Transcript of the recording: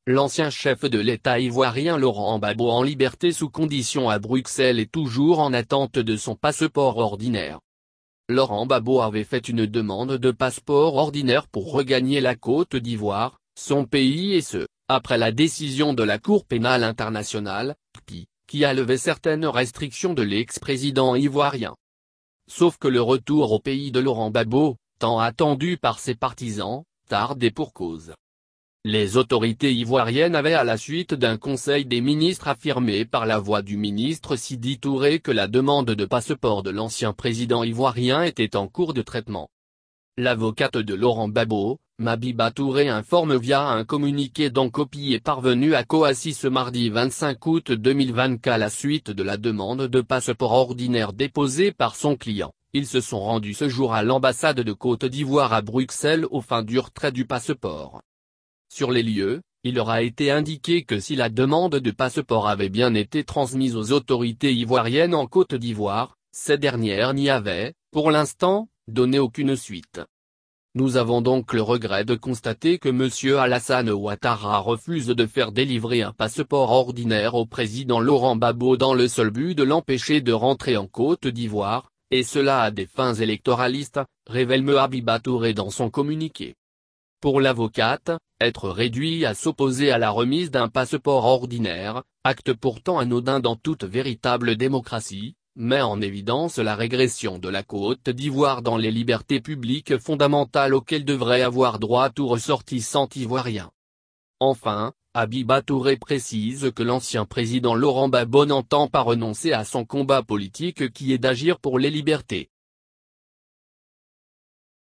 L'ancien chef de l'État ivoirien Laurent Gbagbo en liberté sous condition à Bruxelles est toujours en attente de son passeport ordinaire. Laurent Gbagbo avait fait une demande de passeport ordinaire pour regagner la Côte d'Ivoire, son pays et ce, après la décision de la Cour pénale internationale, CPI, qui a levé certaines restrictions de l'ex-président ivoirien. Sauf que le retour au pays de Laurent Gbagbo, tant attendu par ses partisans, tarde et pour cause. Les autorités ivoiriennes avaient à la suite d'un conseil des ministres affirmé par la voix du ministre Sidi Touré que la demande de passeport de l'ancien président ivoirien était en cours de traitement. L'avocate de Laurent Gbagbo, Mabiba Touré informe via un communiqué dont copie est parvenue à Kouassi ce mardi 25 août 2020 qu'à la suite de la demande de passeport ordinaire déposée par son client, ils se sont rendus ce jour à l'ambassade de Côte d'Ivoire à Bruxelles aux fins du retrait du passeport. Sur les lieux, il leur a été indiqué que si la demande de passeport avait bien été transmise aux autorités ivoiriennes en Côte d'Ivoire, ces dernières n'y avaient, pour l'instant, donné aucune suite. Nous avons donc le regret de constater que M. Alassane Ouattara refuse de faire délivrer un passeport ordinaire au président Laurent Gbagbo dans le seul but de l'empêcher de rentrer en Côte d'Ivoire, et cela à des fins électoralistes, révèle Mabiba Touré dans son communiqué. Pour l'avocate, être réduit à s'opposer à la remise d'un passeport ordinaire, acte pourtant anodin dans toute véritable démocratie, met en évidence la régression de la Côte d'Ivoire dans les libertés publiques fondamentales auxquelles devrait avoir droit tout ressortissant ivoirien. Enfin, Mabiba Touré précise que l'ancien président Laurent Gbagbo n'entend pas renoncer à son combat politique qui est d'agir pour les libertés.